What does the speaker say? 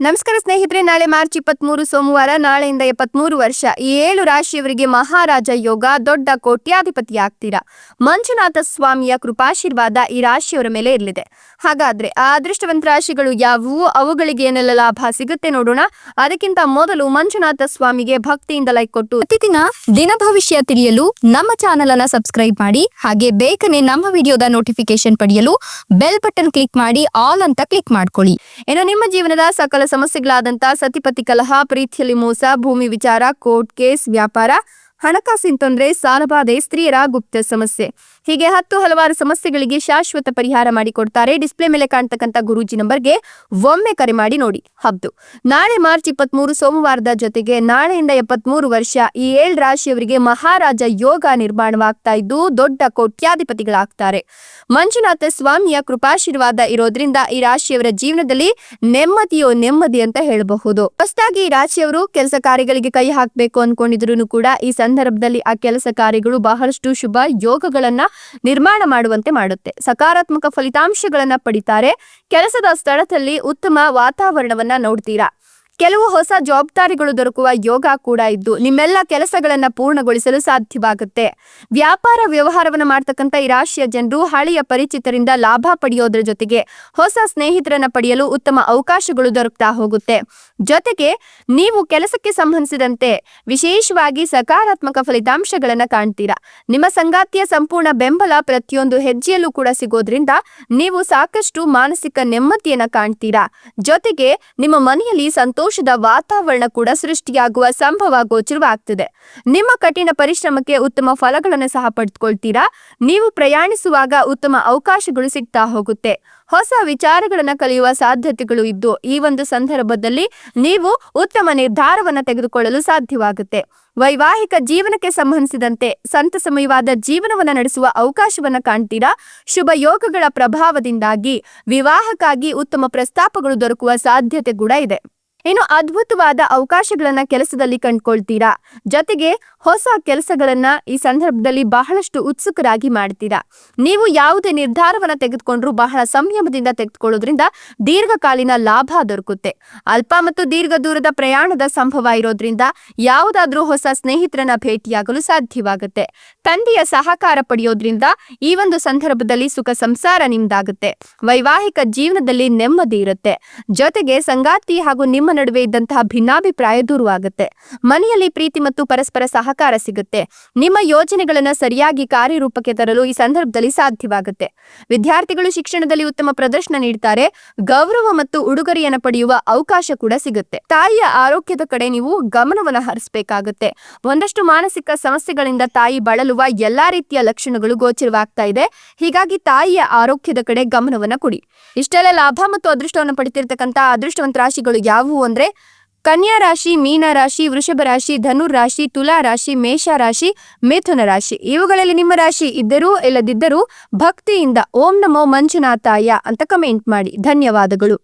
ನಮಸ್ಕಾರ ಸ್ನೇಹಿತರೆ, ನಾಳೆ ಮಾರ್ಚ್ 23 ಸೋಮವಾರ, ನಾಳೆಯಿಂದ 73 ವರ್ಷ ಈ 7 ರಾಶಿಯವರಿಗೆ ಮಹಾರಾಜ ಯೋಗ, ದೊಡ್ಡ ಕೋಟ್ಯಾಧಿಪತಿ ಆಗ್ತೀರಾ. ಮಂಜುನಾಥ ಸ್ವಾಮಿಯ ಕೃಪಾಶೀರ್ವಾದ ಈ ರಾಶಿಯವರ ಮೇಲೆ ಇರಲಿದೆ. ಹಾಗಾದ್ರೆ ಆ ಅದೃಷ್ಟವಂತ ರಾಶಿಗಳು ಯಾವುವು, ಅವುಗಳಿಗೆ ಏನೆಲ್ಲ ಲಾಭ ಸಿಗುತ್ತೆ ನೋಡೋಣ. ಅದಕ್ಕಿಂತ ಮೊದಲು ಮಂಜುನಾಥ ಸ್ವಾಮಿಗೆ ಭಕ್ತಿಯಿಂದ ಲೈಕ್ ಕೊಟ್ಟು ಪ್ರತಿದಿನ ದಿನ ಭವಿಷ್ಯ ತಿಳಿಯಲು ನಮ್ಮ ಚಾನೆಲ್ ಅನ್ನ ಸಬ್ಸ್ಕ್ರೈಬ್ ಮಾಡಿ. ಹಾಗೆ ಬೇಗನೆ ನಮ್ಮ ವಿಡಿಯೋದ ನೋಟಿಫಿಕೇಶನ್ ಪಡೆಯಲು ಬೆಲ್ ಬಟನ್ ಕ್ಲಿಕ್ ಮಾಡಿ ಆಲ್ ಅಂತ ಕ್ಲಿಕ್ ಮಾಡ್ಕೊಳ್ಳಿ. ಇನ್ನು ನಿಮ್ಮ ಜೀವನದ ಸಕಲ ಸಮಸ್ಯೆಗಳಾದಂತಹ ಸತಿಪತಿ ಕಲಹ, ಪ್ರೀತಿಯಲ್ಲಿ ಮೋಸ, ಭೂಮಿ ವಿಚಾರ, ಕೋರ್ಟ್ ಕೇಸ್, ವ್ಯಾಪಾರ, ಹಣಕಾಸಿನ ತೊಂದರೆ, ಸಾಲಬಾಧೆ, ಸ್ತ್ರೀಯರ ಗುಪ್ತ ಸಮಸ್ಯೆ, ಹೀಗೆ ಹಲವಾರು ಸಮಸ್ಯೆಗಳಿಗೆ ಶಾಶ್ವತ ಪರಿಹಾರ ಮಾಡಿಕೊಡ್ತಾರೆ. ಡಿಸ್ಪ್ಲೇ ಮೇಲೆ ಕಾಣ್ತಕ್ಕಂಥ ಗುರೂಜಿ ನಂಬರ್ಗೆ ಒಮ್ಮೆ ಕರೆ ಮಾಡಿ ನೋಡಿ. ಹೌದು, ನಾಳೆ ಮಾರ್ಚ್ 23 ಸೋಮವಾರದ ಜೊತೆಗೆ ನಾಳೆಯಿಂದ 73 ವರ್ಷ ಈ 7 ರಾಶಿಯವರಿಗೆ ಮಹಾರಾಜ ಯೋಗ ನಿರ್ಮಾಣವಾಗ್ತಾ ಇದ್ದು ದೊಡ್ಡ ಕೋಟ್ಯಾಧಿಪತಿಗಳಾಗ್ತಾರೆ. ಮಂಜುನಾಥ ಸ್ವಾಮಿಯ ಕೃಪಾಶೀರ್ವಾದ ಇರೋದ್ರಿಂದ ಈ ರಾಶಿಯವರ ಜೀವನದಲ್ಲಿ ನೆಮ್ಮದಿ ಅಂತ ಹೇಳಬಹುದು. ಹೊಸದಾಗಿ ಈ ರಾಶಿಯವರು ಕೆಲಸ ಕಾರ್ಯಗಳಿಗೆ ಕೈ ಹಾಕಬೇಕು ಅನ್ಕೊಂಡಿದ್ರು ಕೂಡ ಈ ಸಂದರ್ಭದಲ್ಲಿ ಆ ಕೆಲಸ ಕಾರ್ಯಗಳು ಬಹಳಷ್ಟು ಶುಭ ಯೋಗಗಳನ್ನ ನಿರ್ಮಾಣ ಮಾಡುವಂತೆ ಮಾಡುತ್ತೆ. ಸಕಾರಾತ್ಮಕ ಫಲಿತಾಂಶಗಳನ್ನ ಪಡಿತಾರೆ. ಕೆಲಸದ ಸ್ಥಳದಲ್ಲಿ ಉತ್ತಮ ವಾತಾವರಣವನ್ನ ನೋಡ್ತೀರಾ. ಕೆಲವು ಹೊಸ ಜವಾಬ್ದಾರಿಗಳು ದೊರಕುವ ಯೋಗ ಕೂಡ ಇದ್ದು ನಿಮ್ಮೆಲ್ಲ ಕೆಲಸಗಳನ್ನ ಪೂರ್ಣಗೊಳಿಸಲು ಸಾಧ್ಯವಾಗುತ್ತೆ. ವ್ಯಾಪಾರ ವ್ಯವಹಾರವನ್ನ ಮಾಡ್ತಕ್ಕಂಥ ಈ ರಾಶಿಯ ಜನರು ಹಳೆಯ ಪರಿಚಿತರಿಂದ ಲಾಭ ಪಡೆಯೋದ್ರ ಜೊತೆಗೆ ಹೊಸ ಸ್ನೇಹಿತರನ್ನ ಪಡೆಯಲು ಉತ್ತಮ ಅವಕಾಶಗಳು ದೊರಕ್ತಾ ಹೋಗುತ್ತೆ. ಜೊತೆಗೆ ನೀವು ಕೆಲಸಕ್ಕೆ ಸಂಬಂಧಿಸಿದಂತೆ ವಿಶೇಷವಾಗಿ ಸಕಾರಾತ್ಮಕ ಫಲಿತಾಂಶಗಳನ್ನ ಕಾಣ್ತೀರಾ. ನಿಮ್ಮ ಸಂಗಾತಿಯ ಸಂಪೂರ್ಣ ಬೆಂಬಲ ಪ್ರತಿಯೊಂದು ಹೆಜ್ಜೆಯಲ್ಲೂ ಕೂಡ ಸಿಗೋದ್ರಿಂದ ನೀವು ಸಾಕಷ್ಟು ಮಾನಸಿಕ ನೆಮ್ಮದಿಯನ್ನ ಕಾಣ್ತೀರಾ. ಜೊತೆಗೆ ನಿಮ್ಮ ಮನೆಯಲ್ಲಿ ಸಂತೋಷದ ವಾತಾವರಣ ಕೂಡ ಸೃಷ್ಟಿಯಾಗುವ ಸಂಭವ ಗೋಚರವಾಗ್ತಿದೆ. ನಿಮ್ಮ ಕಠಿಣ ಪರಿಶ್ರಮಕ್ಕೆ ಉತ್ತಮ ಫಲಗಳನ್ನು ಸಹ ಪಡೆದುಕೊಳ್ತೀರಾ. ನೀವು ಪ್ರಯಾಣಿಸುವಾಗ ಉತ್ತಮ ಅವಕಾಶಗಳು ಸಿಗ್ತಾ ಹೋಗುತ್ತೆ. ಹೊಸ ವಿಚಾರಗಳನ್ನ ಕಲಿಯುವ ಸಾಧ್ಯತೆಗಳು ಇದ್ದು ಈ ಒಂದು ಸಂದರ್ಭದಲ್ಲಿ ನೀವು ಉತ್ತಮ ನಿರ್ಧಾರವನ್ನ ತೆಗೆದುಕೊಳ್ಳಲು ಸಾಧ್ಯವಾಗುತ್ತೆ. ವೈವಾಹಿಕ ಜೀವನಕ್ಕೆ ಸಂಬಂಧಿಸಿದಂತೆ ಸಂತಸಮಯವಾದ ಜೀವನವನ್ನ ನಡೆಸುವ ಅವಕಾಶವನ್ನ ಕಾಣ್ತೀರಾ. ಶುಭ ಯೋಗಗಳ ಪ್ರಭಾವದಿಂದಾಗಿ ವಿವಾಹಕ್ಕಾಗಿ ಉತ್ತಮ ಪ್ರಸ್ತಾಪಗಳು ದೊರಕುವ ಸಾಧ್ಯತೆ ಕೂಡ ಇದೆ. ಇನ್ನು ಅದ್ಭುತವಾದ ಅವಕಾಶಗಳನ್ನ ಕೆಲಸದಲ್ಲಿ ಕಂಡುಕೊಳ್ತೀರಾ. ಜೊತೆಗೆ ಹೊಸ ಕೆಲಸಗಳನ್ನ ಈ ಸಂದರ್ಭದಲ್ಲಿ ಬಹಳಷ್ಟು ಉತ್ಸುಕರಾಗಿ ಮಾಡ್ತೀರಾ. ನೀವು ಯಾವುದೇ ನಿರ್ಧಾರವನ್ನ ತೆಗೆದುಕೊಂಡ್ರು ಬಹಳ ಸಂಯಮದಿಂದ ತೆಗೆದುಕೊಳ್ಳೋದ್ರಿಂದ ದೀರ್ಘಕಾಲೀನ ಲಾಭ ದೊರಕುತ್ತೆ. ಅಲ್ಪ ಮತ್ತು ದೀರ್ಘ ದೂರದ ಪ್ರಯಾಣದ ಸಂಭವ ಇರೋದ್ರಿಂದ ಯಾವುದಾದ್ರೂ ಹೊಸ ಸ್ನೇಹಿತರನ್ನ ಭೇಟಿಯಾಗಲು ಸಾಧ್ಯವಾಗುತ್ತೆ. ತಂದೆಯ ಸಹಕಾರ ಪಡೆಯೋದ್ರಿಂದ ಈ ಒಂದು ಸಂದರ್ಭದಲ್ಲಿ ಸುಖ ಸಂಸಾರ ನಿಮ್ದಾಗುತ್ತೆ. ವೈವಾಹಿಕ ಜೀವನದಲ್ಲಿ ನೆಮ್ಮದಿ ಇರುತ್ತೆ. ಜೊತೆಗೆ ಸಂಗಾತಿ ಹಾಗೂ ನಿಮ್ಮ ನಡುವೆ ಇದ್ದಂತಹ ಭಿನ್ನಾಭಿಪ್ರಾಯ ದೂರವಾಗುತ್ತೆ. ಮನೆಯಲ್ಲಿ ಪ್ರೀತಿ ಮತ್ತು ಪರಸ್ಪರ ಸಹಕಾರ ಸಿಗುತ್ತೆ. ನಿಮ್ಮ ಯೋಜನೆಗಳನ್ನ ಸರಿಯಾಗಿ ಕಾರ್ಯರೂಪಕ್ಕೆ ತರಲು ಈ ಸಂದರ್ಭದಲ್ಲಿ ಸಾಧ್ಯವಾಗುತ್ತೆ. ವಿದ್ಯಾರ್ಥಿಗಳು ಶಿಕ್ಷಣದಲ್ಲಿ ಉತ್ತಮ ಪ್ರದರ್ಶನ ನೀಡ್ತಾರೆ. ಗೌರವ ಮತ್ತು ಉಡುಗೊರೆಯನ್ನು ಪಡೆಯುವ ಅವಕಾಶ ಕೂಡ ಸಿಗುತ್ತೆ. ತಾಯಿಯ ಆರೋಗ್ಯದ ಕಡೆ ನೀವು ಗಮನವನ್ನು ಹರಿಸಬೇಕಾಗುತ್ತೆ. ಒಂದಷ್ಟು ಮಾನಸಿಕ ಸಮಸ್ಯೆಗಳಿಂದ ತಾಯಿ ಬಳಲುವ ಎಲ್ಲಾ ರೀತಿಯ ಲಕ್ಷಣಗಳು ಗೋಚರವಾಗ್ತಾ ಇದೆ. ಹೀಗಾಗಿ ತಾಯಿಯ ಆರೋಗ್ಯದ ಕಡೆ ಗಮನವನ್ನ ಕೊಡಿ. ಇಷ್ಟೆಲ್ಲ ಲಾಭ ಮತ್ತು ಅದೃಷ್ಟವನ್ನು ಪಡೆದಿರ್ತಕ್ಕಂಥ ಅದೃಷ್ಟವಂತ ರಾಶಿಗಳು ಯಾವುವು ಅಂದ್ರೆ ಕನ್ಯಾ ರಾಶಿ, ಮೀನ ರಾಶಿ, ವೃಷಭ ರಾಶಿ, ಧನುರ್ ರಾಶಿ, ತುಲಾ ರಾಶಿ, ಮೇಷ ರಾಶಿ, ಮಿಥುನ ರಾಶಿ. ಇವುಗಳಲ್ಲಿ ನಿಮ್ಮ ರಾಶಿ ಇದ್ದರೂ ಇಲ್ಲದಿದ್ದರೂ ಭಕ್ತಿಯಿಂದ ಓಂ ನಮೋ ಮಂಜುನಾಥಾಯ ಅಂತ ಕಮೆಂಟ್ ಮಾಡಿ. ಧನ್ಯವಾದಗಳು.